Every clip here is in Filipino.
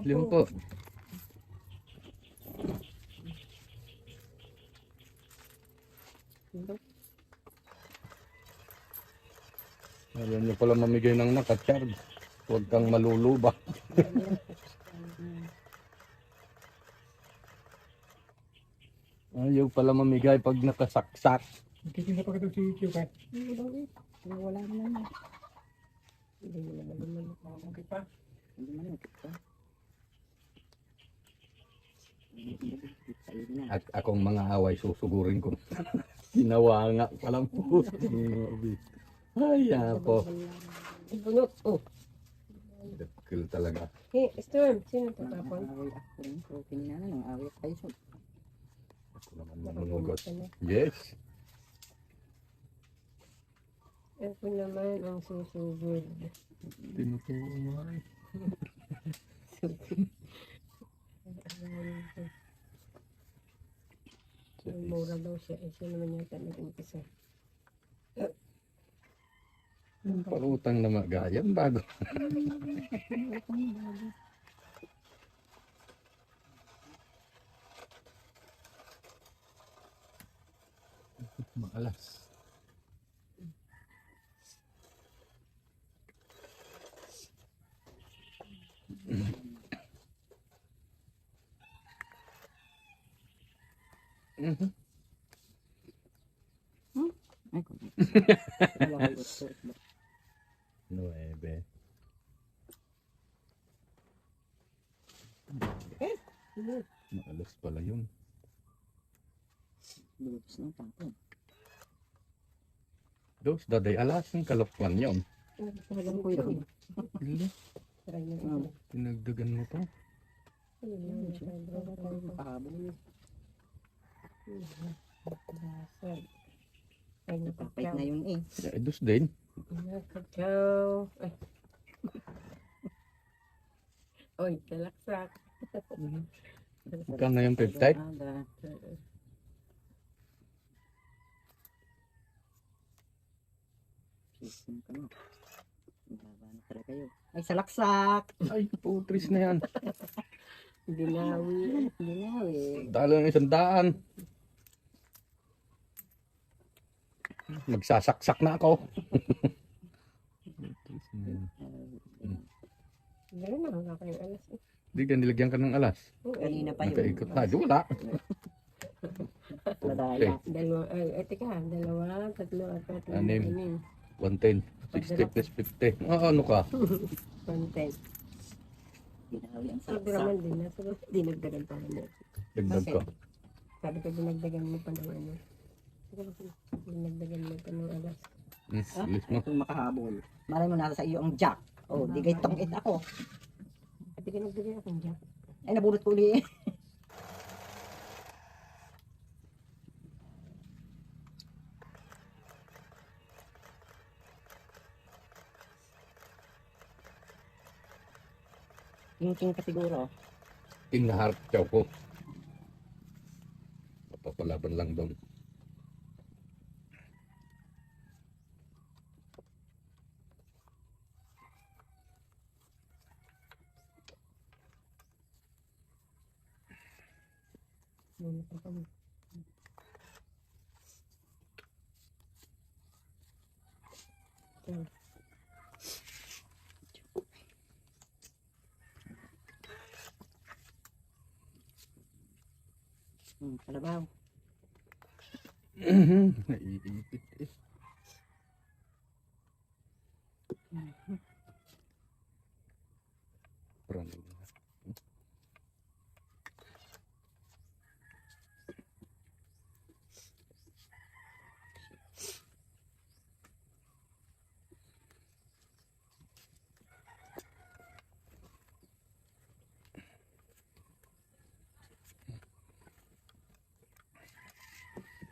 Lima po. Alam niyo pala mamigay ng naka-charge. Huwag kang maluluba. Ayaw pala mamigay pag nakasaksak. Titinda pa ka doon si Kiyukan. Wala naman. Hindi mo naman okay pa. Hindi man pa. At akong mga away susugurin ko. Ginawa nga palang po. Ay, po. Bunot. Oh. Dekil talaga. Hey, Storm. Sino tatapon? Away ako. Okay na lang. Away kayo. Ako naman manunugot. Yes. Ako naman ang susugod. Tinutuwa. Mura daw siya. Siya naman yata nag-umpisa. Parutang na magayan bago. Maalas. Ay, kung Nuebe. Maalas pala yun. Lubos ng tapon. Dos, daday alas ng kalokwan yun. Talagang ko yun. Try na. Tinagdagan mo pa. Pahabol. Ay, Papait nakakaw. na yun eh. Dos din. Nakakaw. Ay. Oy, talaksak. Magkano na yung peptide? Sisim ka na. Baba na talaga kayo. Ay, salaksak! Ay, putris na yan. Dinawi. Ginawi. Dalo ng 100. Magsasaksak na ako. Meron na nga kayong alas. Di ka nilagyan ka ng alas. Kanina pa yun. Nakaikot tayo. Wala. Ladaya. Dalawa, ay, teka, dalawa, tatlo, apat, Anim. anim. 110. 60 plus 50. Ano ka? Content. Ginawi ang Sabi salaksak. naman din, nasa dinagdagan pa mo. Dagdag ko. Sabi ko, dinagdagan mo pa ng ano. Dinagdagan mo pa ng alas. Alis mo. Kung makahabol. Malay mo nasa sa iyo ang jack. Oh, di kay tong it ako. At dinagdagan akong jack. Ay, nabulot ko uli. King ka siguro. Inaharap siya ko. Papapalaban lang doon. Muna pa kami. Kalabaw. Naiipit eh. Praning.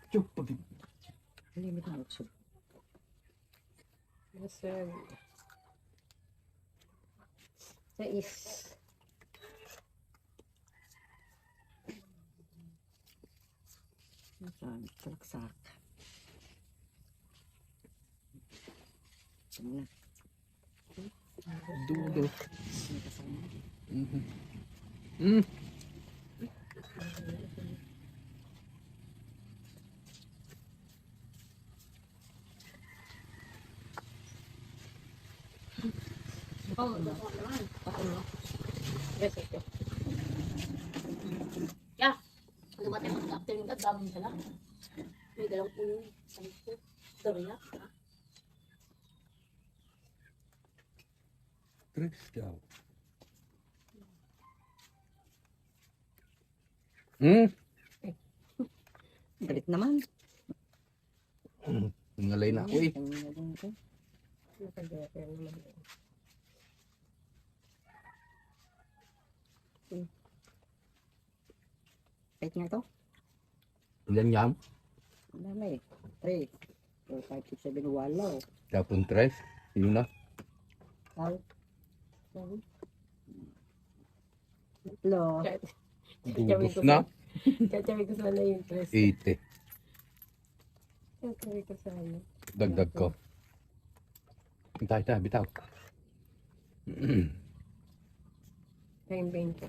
Cuk, pag Limit ang utso. Nasa 6. Salaksak. Ito na. dulo. May kasama. Mhm. Hmm. Oh, yes, okay. Yeah. Ano ba tayo after yung dami sila? May dalawang puno. Sabi ko, dami na. Tres daw. Hmm. Galit naman. Ngalay na ako eh. Nakagaya ko naman. Kahit nga ito. Ilan yan? Ang dami. 3, 4, 5, 6, 7, walo. Tapon tres. Yun na. Tal. Tatlo. Dudos na. Kacawin ko sana yung dress. 80. Kacawin ko sana. Dagdag ko. Tayo tayo, bitaw. Kayong 20.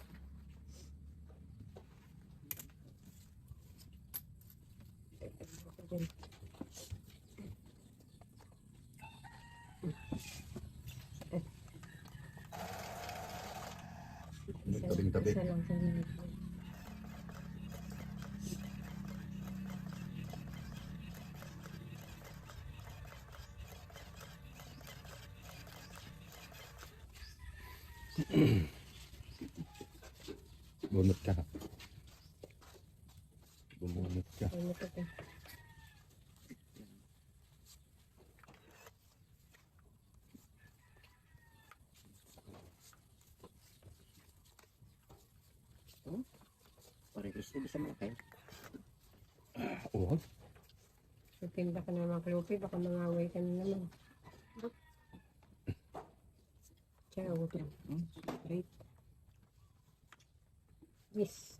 Tabing-tabi. Isa lang sa minute. Bunot ka. Bumunot ka. Ano ito po? Parelis din sa malaki. Oo. Sutinda ka na mga kalupi, baka mangaway ka na naman. Tsaka utro. Great. Yes.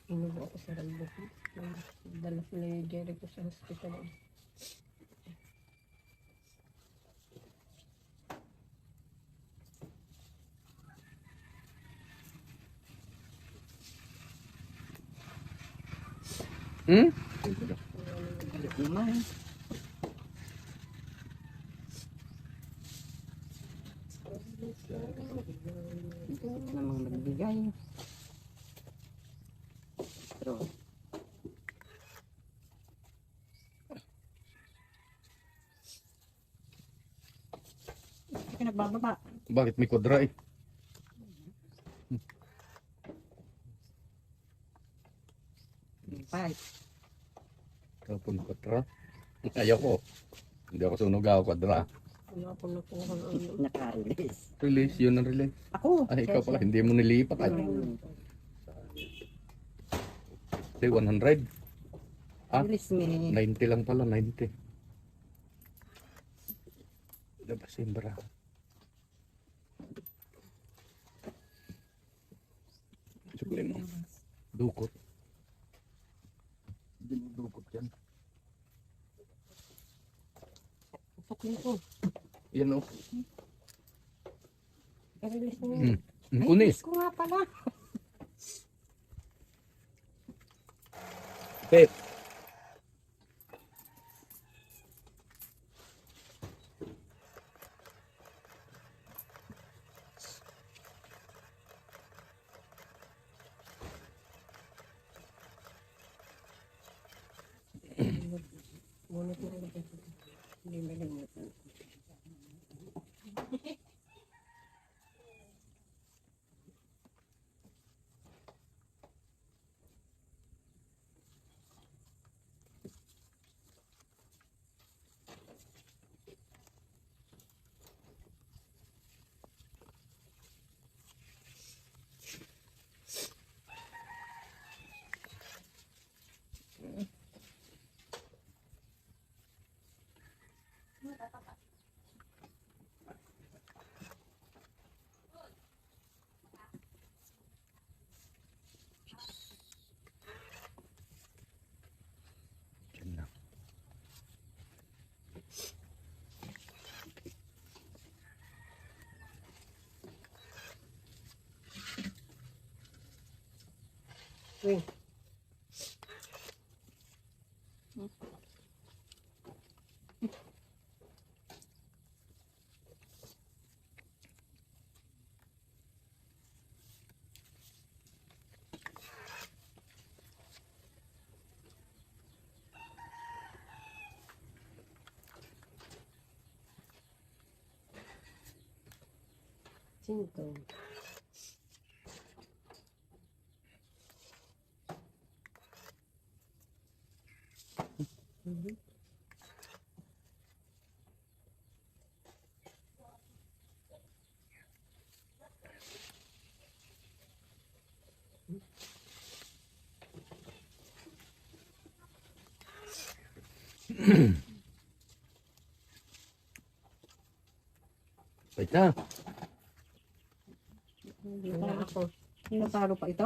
Inubo ako sa rambok. Dala sila yung Jericho sa hospital. Hmm? Galit naman. Ito namang magbigay. Pero, hindi ka nagbababa. Bakit may kwadra eh? Five. Tapon kwadra. Ayaw ko. Hindi ako sunog ako kwadra. Wala ako nakuha ng ano. Naka-release. Release, yun ang release. Ako. Ay, ikaw pala, hindi mo nilipat. Ay, say 100. Ah? Release me. 90 lang pala, 90. Labas yung bara. Sugli mo. Dukot. Hindi mo dukot yan. Pukli ko. Yan o. I-release mo yun. Kunis. Ko nga pala. Pep. Ngunit na ulit. Hindi malimutan. Uy. Cinco. Mhm. Wait na. Wala ako. Natalo pa ito?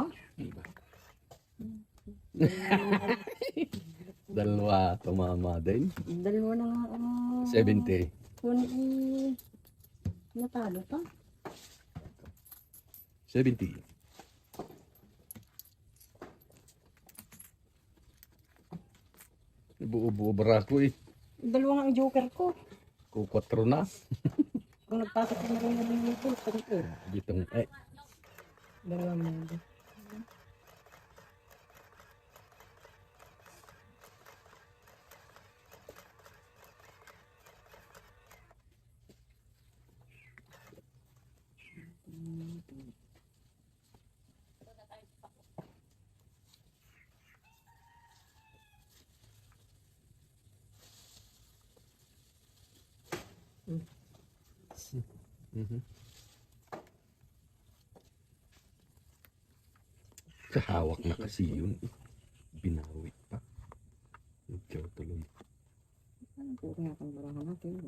Dalawa tumama din. Dalawa na nga ang... 70. Kung natalo pa. 70. Buo-buo barako eh. Dalawa nga ang joker ko. Kung 4 na. Kung nagpasok na rin na rin ito, sabi Gitong dalawa mo. Kahawak na kasi yun. Binawi pa. Ikaw tuloy. Puro nga kang barahan natin.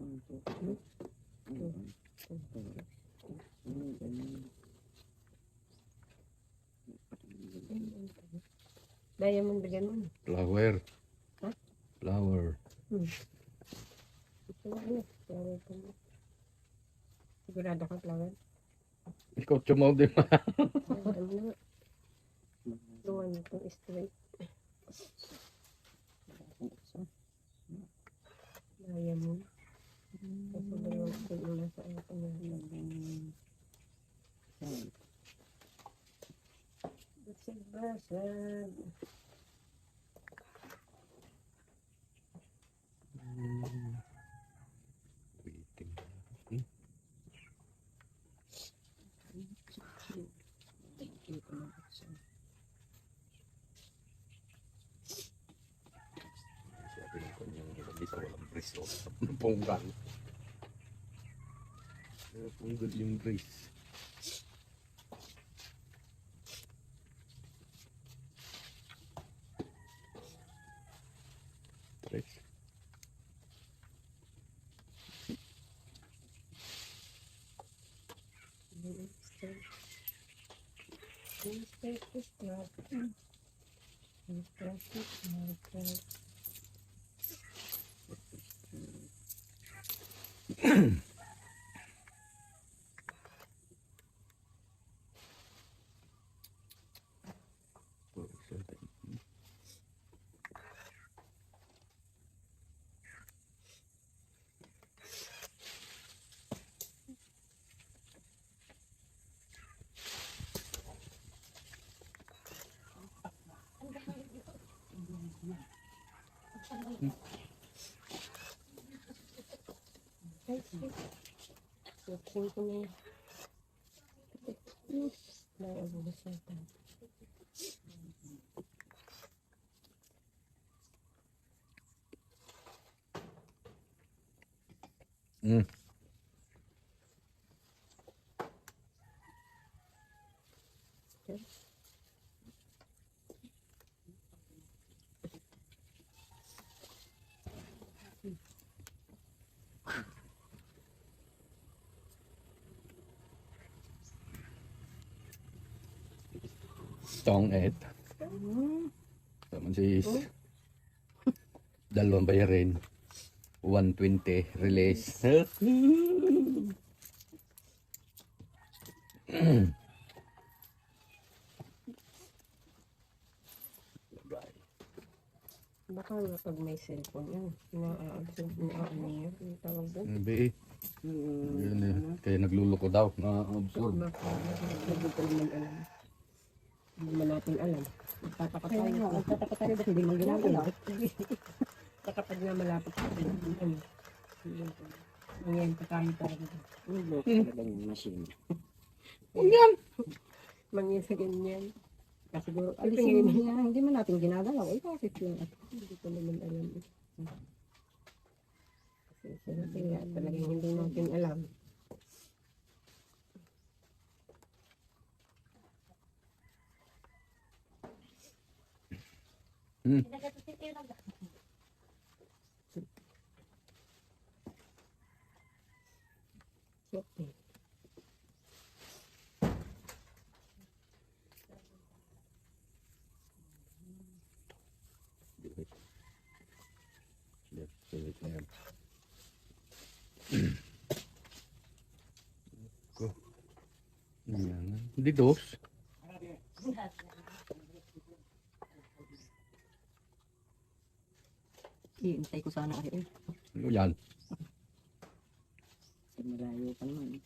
Diamond bigyan mo. Flower. Ha? Flower. Ito na ano. Flower ko na. Sigurado ka flower. Ikaw tumaw din ma. Ano na. Luwan itong straight. Diamond. Kasi dalawang ko yung nasa akin na. Basag-basag. Waiting. Sabi ng kanyang gabi sa walang brace o punggal. Punggal yung brace. Brace. Suksin ko na yun. Naiabulos na ito. Tong et. Taman sis. Dalawang bayarin. 120 release. Baka nga pag may cellphone yan, na-absorb, na-ano yan, yung tawag doon. Hindi. Yun eh. Kaya nagluloko daw. Na-absorb. Baka, hindi ko naman alam. Hindi naman natin alam. Magtatapat Kaya tayo. nga, nagtatapat tayo ba't hindi mo ginagawa? Kapag nga malapit sa atin, ano, ngayon pa tayo talaga. Loko talaga yung machine. Mangyan sa ganyan. Kasi siguro, Alisin mo niya, hindi mo natin ginagalaw. Ay, bakit yun? hindi ko naman alam. Kasi sinabi nga, talagang hindi natin alam. Okay. Hindi dos. Iintay ko sana kayo eh. Ano yan? Kasi malayo pa naman.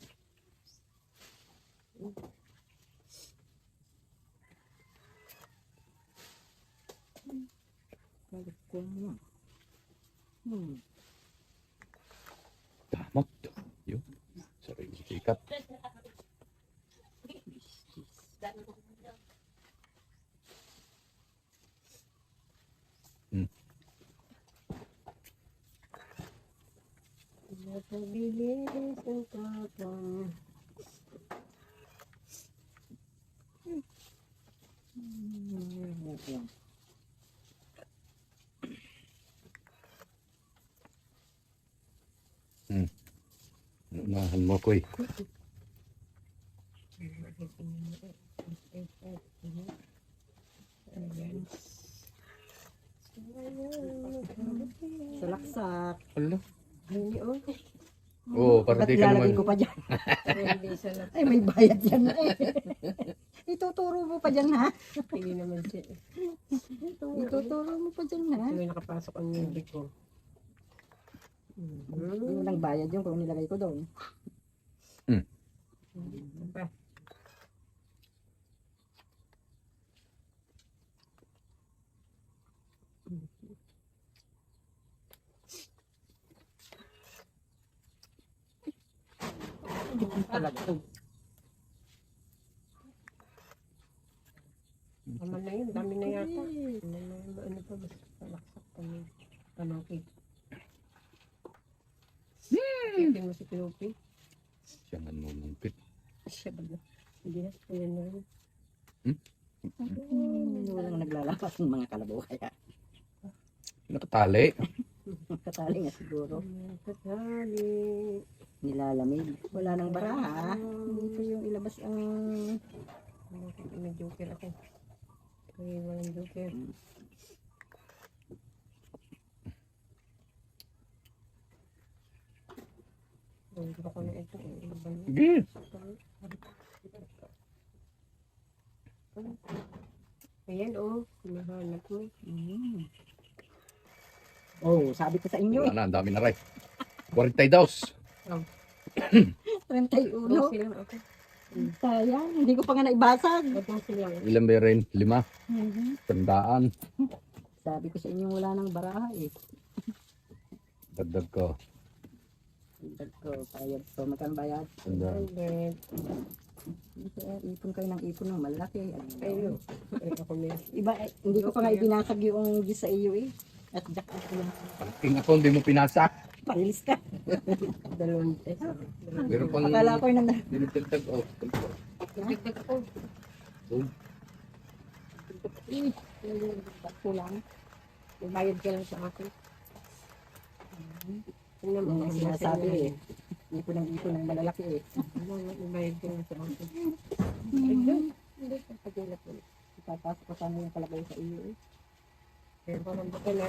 Balik ko naman. Tamot. Yun. Sarili sikat. Napabilis ang tapang. Unahan mo ko eh. Salaksak. Ano? Hindi, oh. Oo, para Ba't di ka ilalagay naman. ko pa dyan? Hindi sa lahat. Ay, may bayad yan eh. Ituturo mo pa dyan ha? Hindi naman siya. Ituturo mo pa dyan ha? May nakapasok ang music ko. Yung lang bayad yung kung nilagay ko doon. Pa. Talaga. Tama na yun, dami na yata. Ano pa ba? Salaksak kami. Panakit. Kitin mo si Pinupi. Siya nanunungkit. Siya ba na? Hindi na. Ayan na rin. Walang naglalakas ng mga kalabaw kaya. Nakatali. Katali nga siguro. Katali. Nilalamig. Wala nang baraha. Dito yung ilabas ang... May joker ako. Kaya walang joker. Hindi ko na ito. Sige. Ayan oh. Hinahanap mo. Oh, sabi ko sa inyo Wala na, ang dami na rin. 42. 31. Dosi lang ako. Sayang, hindi ko pa nga naibasag. Dosi lang. Ilan ba rin? 5. Tandaan. Sabi ko sa inyo wala nang baraha eh. Dagdag ko. Dagdag ko, bayad ko. Magkano bayad? Tandaan. 100. Ipon kayo ng ipon ng malaki. Ayun. Ay, ako may. Iba, hindi ko pa nga ibinasag yung gis sa iyo eh. At jack ako yung Palaking ako, hindi mo pinasa. parilis ka. 2 test. Meron pang Akala ko yung dinitagtag. Oh, Dagdag ako. kulang. Bayad ka lang sa akin. Tingnan mo. Yung sinasabi eh. Ipon ng malalaki eh. Bayad ka lang sa akin. Hindi ka pagilap mo. Ipapasok ko sana yung kalagay sa iyo eh. Pero parang baka na.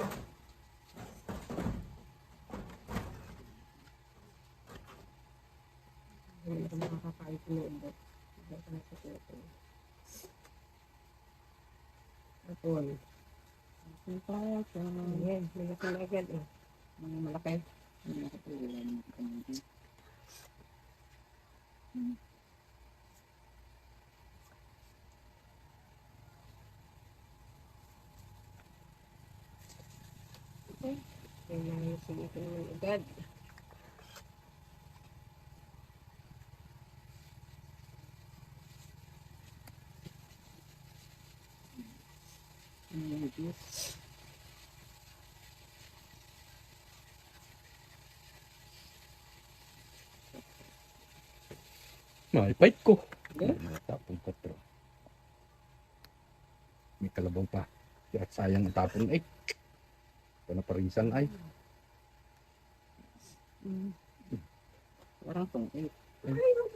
Hindi ka makakakain ko na iba. Iba ka na sa tuto. Apple. Ayan, malaki na agad eh. Mga malaki. Mga nakatulan. Kailangan sinitin mo agad. Maipait ko. Tapon 4. May kalabaw pa. Kaya sayang ang tapon ay. Ito na parisan ay. Parang tong-8.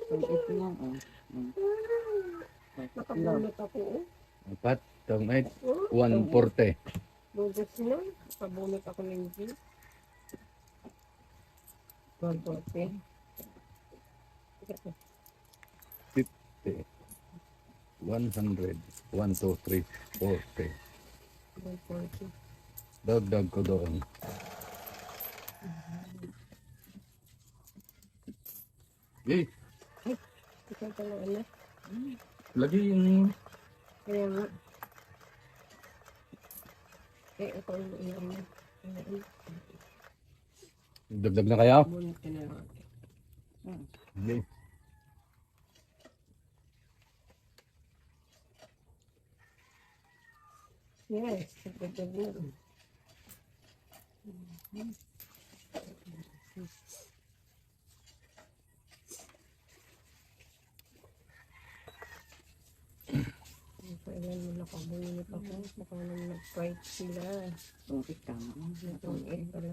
Tong-8 nga. Nakabunot ako oh. 4, tong 8, Oh, 140. Bugas na. Nakabunot ako ng G. 140. 100. 1, 2, 3, 40. 140. Dagdag ko doon. Eh, Ikaw pala anak. lagi yung Kaya nga. Ito yung iyan na. dagdag na kaya. Bunot ka na lang. Sige. Yes, dagdag na. Kailan mo nakabunot ako? Baka nang nag-fight sila. Tong-8 tama. Itong 8 pala.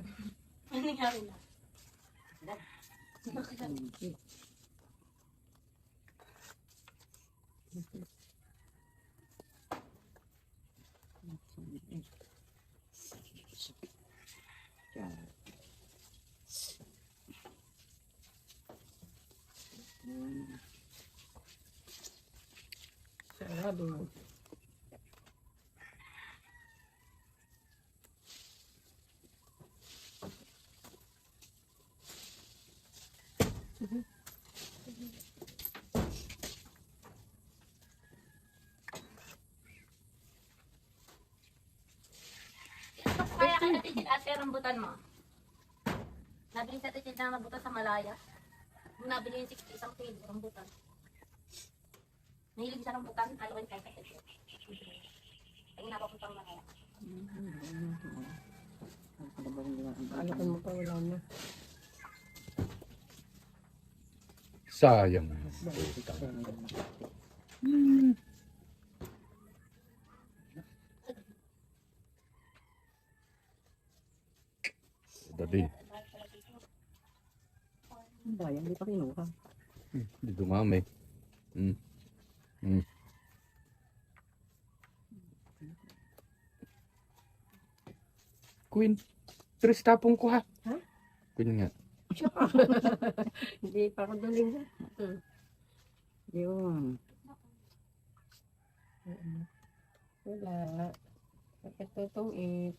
Ano nangyari na? Sarado mo. Kaya ka natitid ate rambutan mo. Nabili sa titid na rambutan sa Malaya. Nung nabili yung 60 isang kilo rambutan. Mahilig sa rambutan, aloin kahit sa titid. Ay napapuntang Malaya. Alakan mo pa, wala na. Sayang. Dati, Bayan, hindi pa kinuha. di dumami. Hmm. Hmm. Queen, tres tapong ko ha. Ha? Queen nga. Hindi pa ako daling na. Yun. Wala. Bakit itong 8?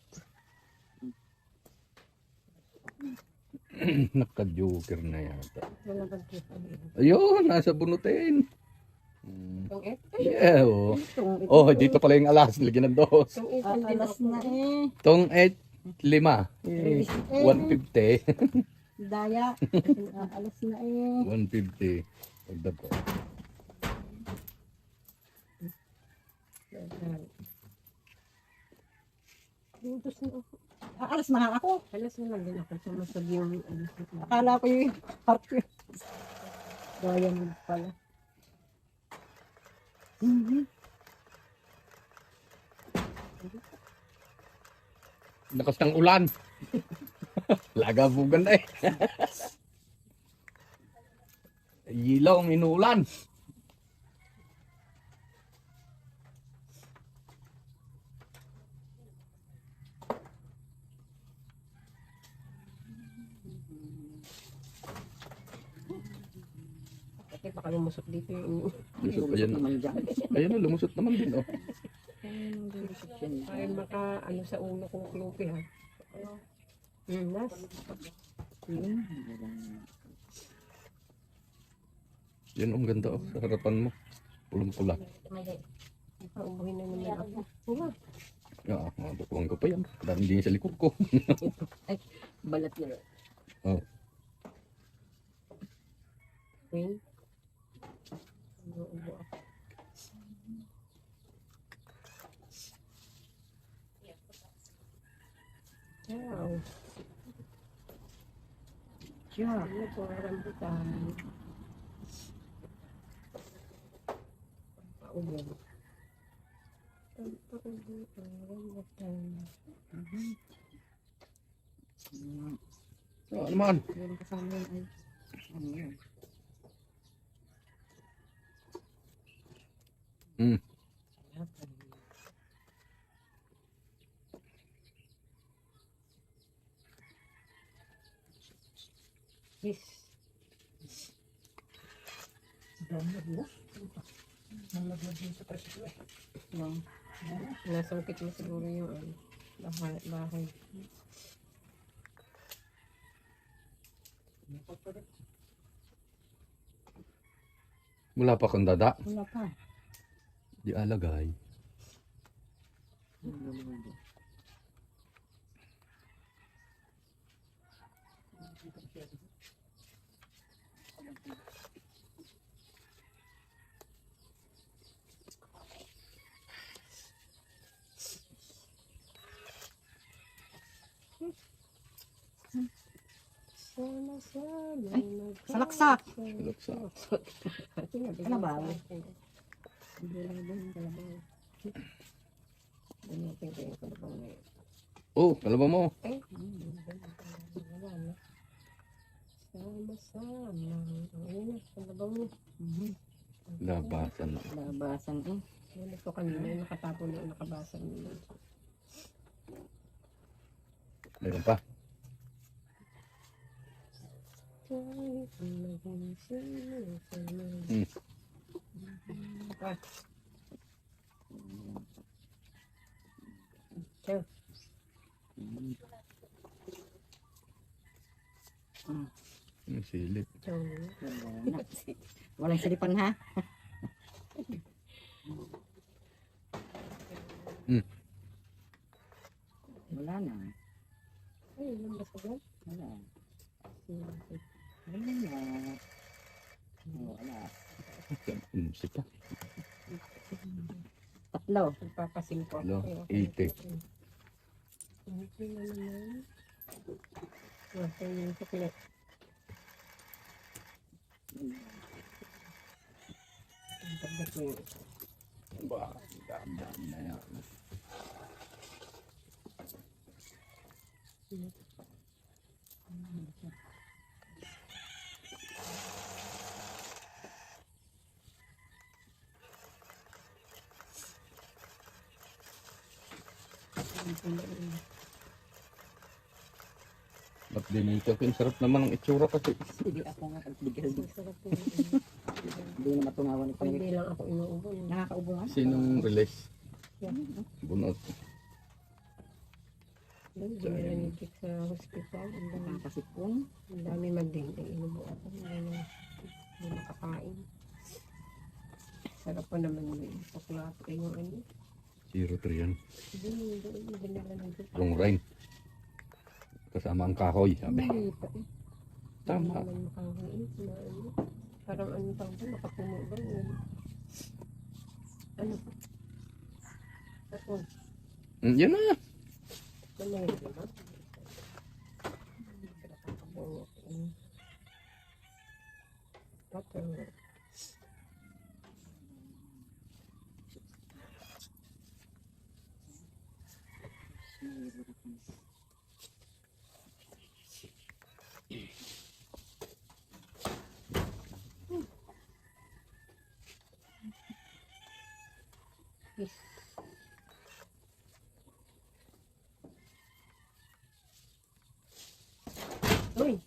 Naka-joker na yata. Wala ba ito? Ayun, nasa bunutin. Hmm. Itong 8? Yeah, oh. Itong, Oh, dito pala yung alas. Lagyan ng dos. Itong 8 din alas ako. na eh. Tong 8, 5. 150. Daya. Alas na eh. 150. Pagdag ko. Buntos na ako. Alas na nga ako. Alas na lang din ako. Sumasag yung Akala ko yung heart ko. Daya mo pala. Lakas ng ulan. Lagabugan na eh. Ilaw, minulan. Bakit baka lumusot dito yung Lumusot pa yan. Naman dyan. Ayun na, lumusot naman din oh. yung desisyon niya. Para maka, ano sa ulo kong klupi ha. Nas. Wala. Yan ang ganda oh, sa harapan mo. Pulang-pula. Mali. Paubuhin na naman ako. Wala. Tutuan ko pa yan. Dami din sa likod ko. Balat na. Oh. Wait. Ubo ako. Wow. Siya. Ano po ang rambutan? Paubo. Ang paubo ang rambutan. Ano naman? Meron kasama yun ay. Ano yun? Yes. Wow. Nasungkit mo siguro yung ano, bahay. Wala pa kang dada. Wala pa. Di alagay. Ay, salaksak. Salaksak. Kalabaw. Hindi lang yung kalabaw. Ano natin ko yung kalabaw na yun? Oh, kalabaw mo. Ay, wala na. Sama-sama. Ayun na, kalabaw na. Labasan na. Labasan eh. Yan ito kanina, yung nakatapo na yung nakabasan nila. Meron pa. Ciao. Silip. Ciao. Wala na. Walang silipan ha. Wala na. Ay, yung basta ba? Wala. Sige. Wala na. Wala. Sipa. Tatlo. Nagpapasimpo. Hello, Ay, 80. Okay na naman. Okay, yung suklet. Ang tagat ko yun. Ba, dami na yan. Ba't dinito? Ang sarap naman ang itsura kasi. Hindi ako nga kagbigil. Masarap po yun. Hindi na matungawan ito. Hindi lang ako inuubo. Nakakaubo nga. Sinong release? Yeah. Bunot. Ginalanig sa hospital. Nakakasipon. Ang dami magding. Inubo ako. Hindi nakakain. Sarap pa naman yung paklat yung ano. 03 yan. Hindi ginalanig. Long rain. Kasama ang kahoy, sabi. Hindi pa eh. Tama. Hindi naman makakain. Ano. Parang ano tawag ba? Nakapuno ba? Ano pa? Ako. Yan na. Ano yun ba? Nakakapuno. Pato. Yes. Uy!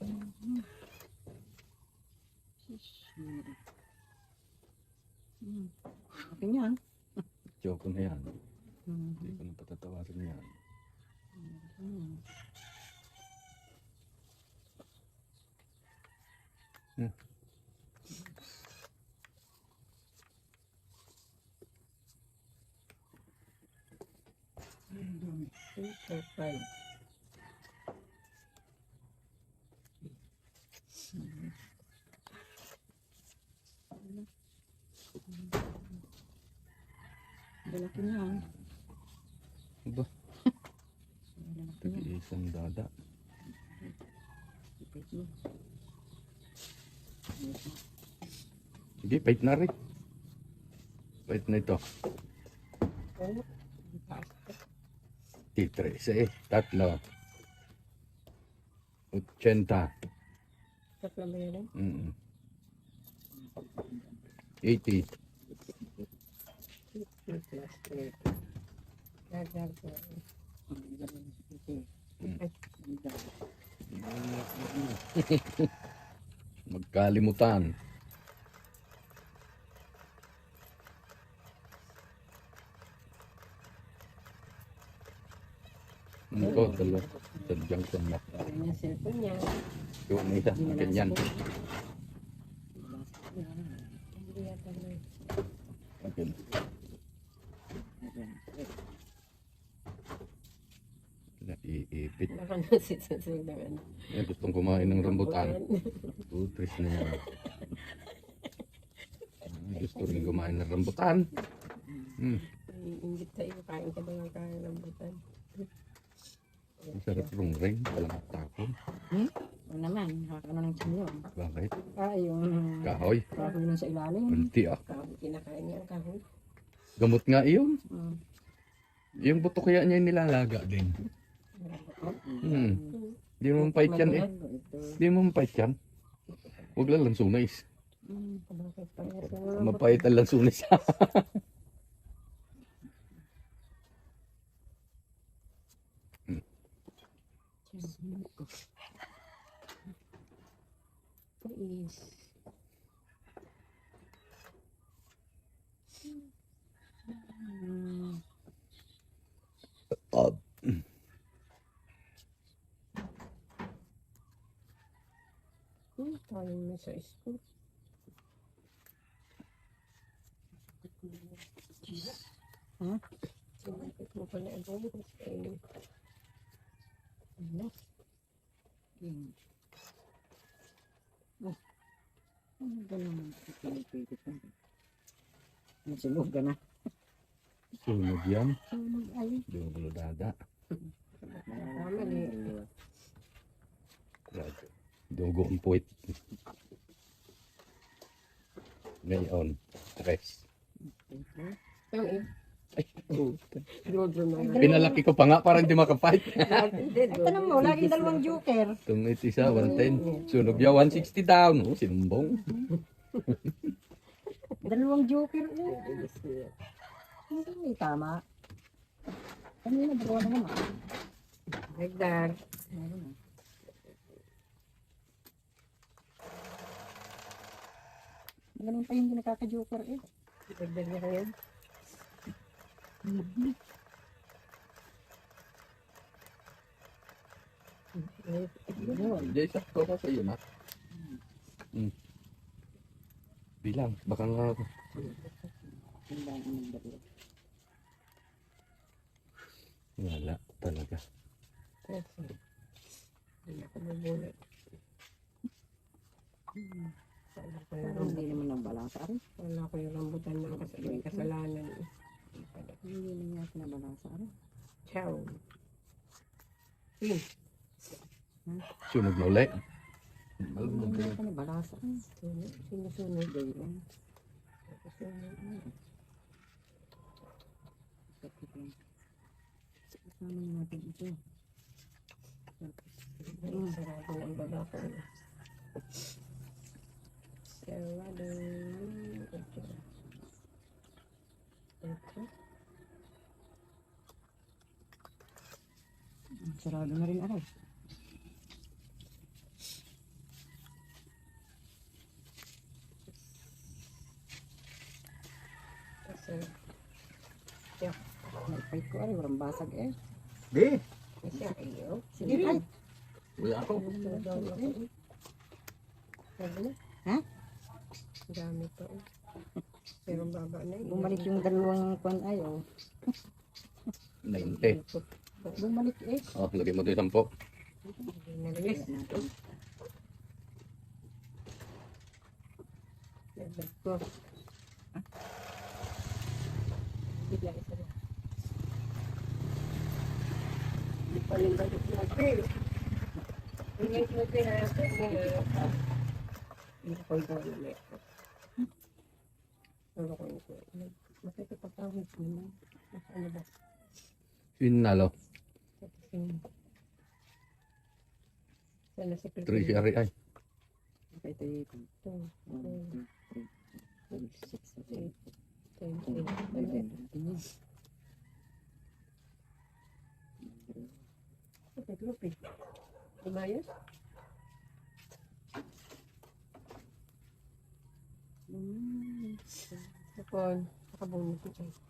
Okay yan. Choco na yan. Hindi ko na patatawarin yan. Five. Lalaki na yan. Aba, Lalaki na. tag-iisang dada. Ipit mo. Sige, pait na rin. Pait na ito. Ano? T13, tatlo. 80. Tatlo ba yun? 80. Plus 3. Gagal ko. Magkalimutan. Ito, dalawa. Sadyang ko na. Ano yung cellphone niya? Yung isa, ganyan. Hindi yata na. Okay. Iipit. Baka nasit sa sudan. Eh, gustong kumain ng rambutan. Putris na yan. Gusto rin kumain ng rambutan. Ingit tayo, kain ka ba ng kain ng butan? Ang sarap rong ring. Walang tapon. O naman, nakakano ng tiyan yun. Bakit? Yung Kahoy. kahoy nun sa ilalim. Kunti ah. Kahoy, kinakain niya ang kahoy. Gamot nga iyon. Mm. Yung buto kaya niya nilalaga din. Di mo mapait yan eh. Ito. Di mo mapait yan. Huwag lang lansunis. Bakit pa yan? Mapait ang lansunis. Ito is... tayo na sa school. Ha? Sinapit mo pala ang buhok. Ano? Oh. Ano ba naman? Pinipigit na. Nasulog ka na. Sunog yan. Sunog ay. Dulo dada. Mali. Dugo ang puwit. Ngayon. Tres. Ang eh. Ay, puta. Dodo na yan. Pinalaki ko pa nga para hindi makafight. Hindi, dodo. Tanong mo, laging dalawang joker. Tumit isa, 110. Sunog niya, 160 down. Oh, sinumbong. Dalawang joker. Hindi tama. Ano yun? Dalawa na naman. Nagdag. Meron na. Ganun pa yung nakaka-joker eh. Nagdag na kayo. Jay, sakto ka sa iyo na. Bilang, baka nga wala talaga. Hindi ako mabulat. Hindi naman nagbalansa rin. Wala ko yung rambutan ng may kasalanan. Hindi naman nga pinabalansa rin. Ciao. Sunog na ulit. Hindi naman pinabalansa rin. Sinusunod din. Kasama na natin ito. Sarado ang baga ko. Sarado. Sarado na rin ako. Kasi, yeah. Kahit ko ay walang basag eh. Di. Kasi ayaw. Sige ay. Uy ako. Sabi na. Ha? Dami to. Pero baba na yun. Bumalik yung dalawang kwan ay oh. 90. Bumalik eh. Oh, lagyan mo ito yung 10. Nagalis. Nagdag ko. Bigla isa na. Hindi pa rin balik natin. Hindi ko pinasok niya. Hindi ko ito ulit. Ano ko ito? Masakit pa tawag mo. Ano ba? Sinalo. Sana si 3 CRI ay. Ito yung 1, 2, 3, 4, 5, 6, 7, 8, 9, 10. Lima yun? Kapon, nakabunod ko siya.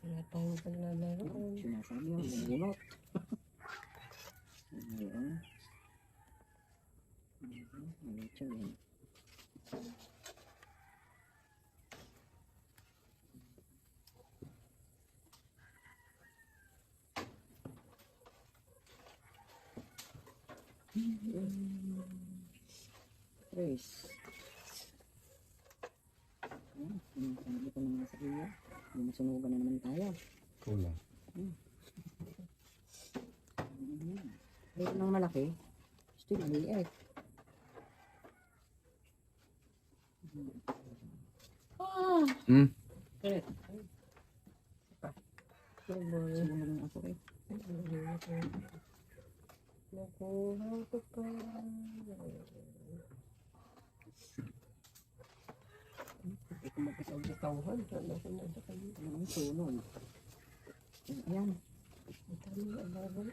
Wala tayong paglalaro. Sinasabi yung bubunot. Ngayon. Ito yun. Trace. Hindi ko naman sa iyo. Masunugan na naman tayo. Kulang. Dito ng malaki. Still maliit. Hmm. Sumunod ng ako eh. Nakuha ko pa. Hindi ko magkasabitawhan. Sana ko na sa kanya. Ano ang sunod? Ayan. Ang dami na alaban.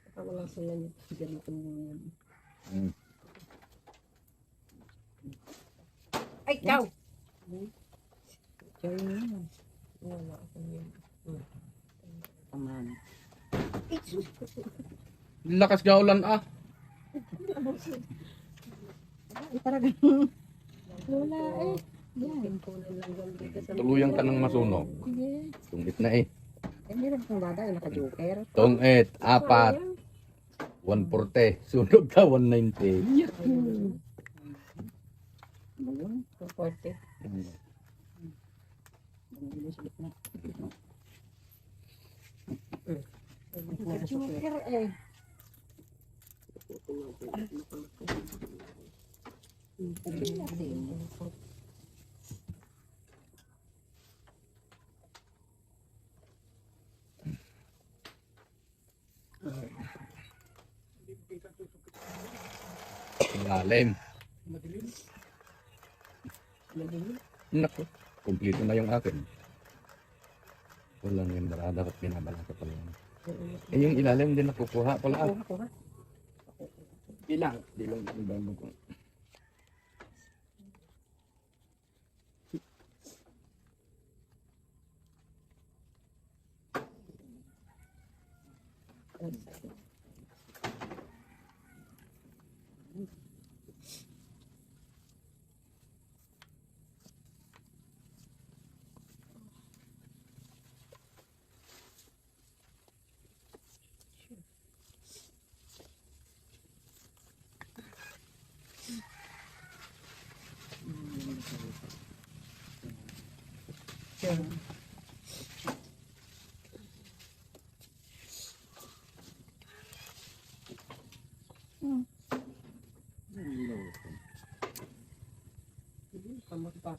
Baka wala sila nito. Ganitong Hmm. Ay, ikaw! Diyan yun. Wala ako yun. Taman. Lakas ga ulan ah. Ay talaga. Wala eh. Yan. Tuluyan ka ng masunog. Sige. Tungit na eh. Eh, meron kong bata yung naka-joker. Tungit. 4. 140. Sunog ka 190. Ano yun? 240. Bumili sa gitna. Naka-joker Joker eh. Lalim. Naku. Kumpleto na yung akin. Walang yung barada at binabala ka pala. Eh yung ilalim din nakukuha pala. Ah. Kuha. Ilang? Ilang yung bago ko.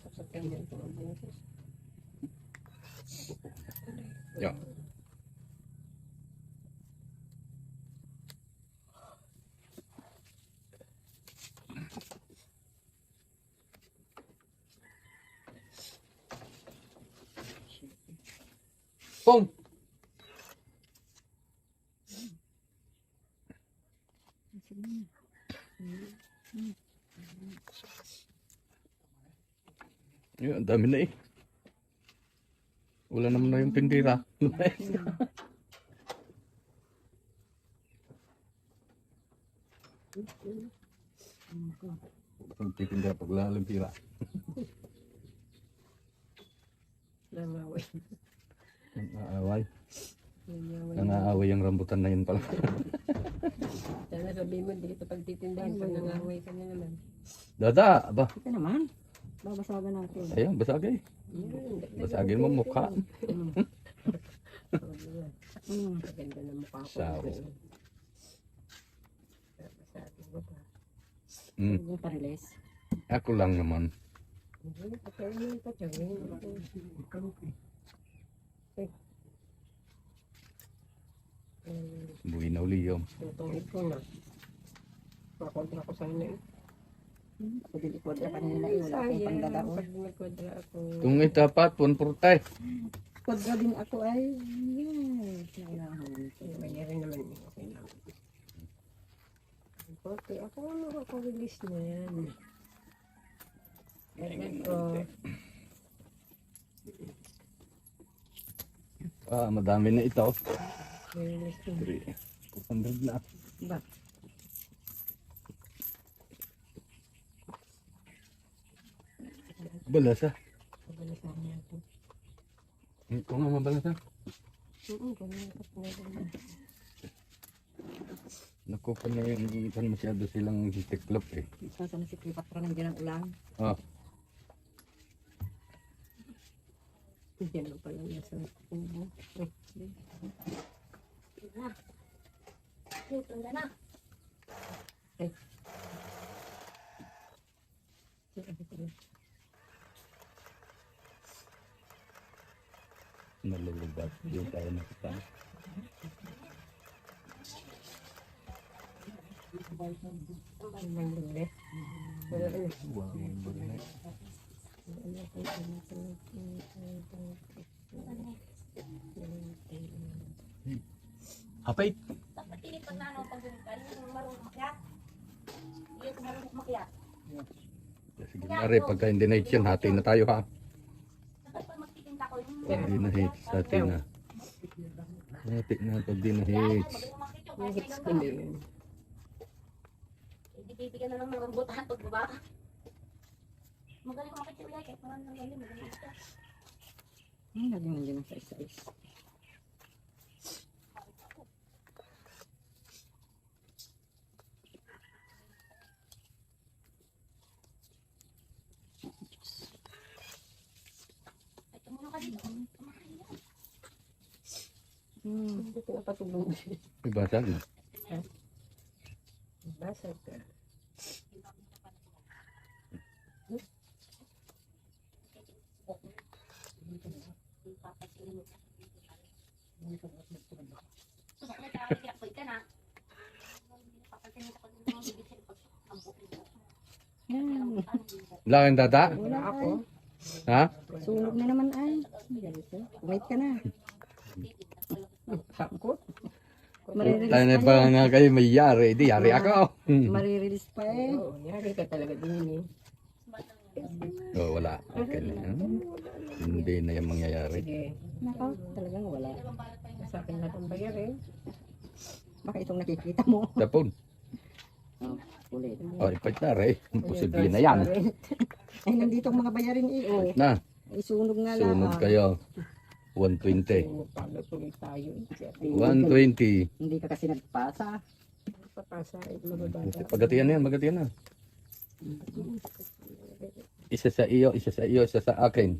Sasakyan yan ito ang boses. Yeah. Pong! Yun, ang dami na eh. Wala naman na yung tindira. Ang titindira pag lalang tira. Nangaway. Nang-aaway. Nangaway. Nang-aaway ang rambutan na yun pala. Sana sabihin mo, hindi kita pagtitindahan pag nangaway ka na naman. Dada, aba. Ito naman. Babasagan natin. Ayun, basagay. Yan. Basagin mo mukha. Maganda na mukha ko. Sao. Sabi mo ba? Yung pariles. Ako lang naman. Hindi, patayin mo, patayin mo. Buhay na uli yun. Tutungit ko na. Pakontra ko sana eh. Ako din ikwadra kanina eh. Wala akong pangdadaon. Pag nagkwadra ako. Kung itapat, 140. Kwadra din ako ay. Yes. Kailangan. Mayroon naman yun. Okay lang. Okay, ako ang makaka-release na yan. Dagdag ko. Madami na ito. Release ko. 400 na. Ba? Balasa. Pagalisan niya ito. Ito nga mabalasa. Ganyan ka pinagal. Naku pa na yung kan masyado silang tiklop eh. Saan na si Cleopatra nandiyan ang ulang. Ah, Diyan lang pala niya sa ubo. Tanda na. nalulubat. Yung tayo nakita. Ang luli. Wala na. Wow, bagay. Hapay! Dapat hindi pag nanong pag-umikan, yung marunong makyat. Hindi ko marunong makyat. Sige na rin, pagka hindi na hits yan, hati na tayo ha. Dapat pag magtitinda ko, yung Pag di na hits, hati na. Hati na pag di na hits. Yung hits ko na yun. Hindi bibigyan na lang ng rambutan pag baba. Magaling makit yung kahit marami ng galing, magaling siya. Lagi nandiyan sa isa-is. Ay, tumulong ka dito. Hindi ko napatulong. May basag na. Basag ka. Wala kang data? Wala ako. Ha? Sunog na naman ay. Wait ka na. Ako. Tayo na pa nga kayo may yari. Di yari ako. Marirelease pa eh. Oo, yari ka talaga din eh. Oh, wala. Okay na yan. Hindi na yung mangyayari. Sige. Nako, talagang wala. Sa akin lahat ang bayarin. Baka itong nakikita mo. Tapon. Oh, ulit. Oh, ipait na rin. Imposible na yan. Ay, nandito ang mga bayarin eh. Oh. Na, Ay, sunog nga lang. sunod kayo. 120. Paano tuloy tayo? 120. Hindi ka kasi nagpasa. Papasa. Mababata. Pagatian na yan, magatian na. Isa sa iyo, isa sa iyo, isa sa akin.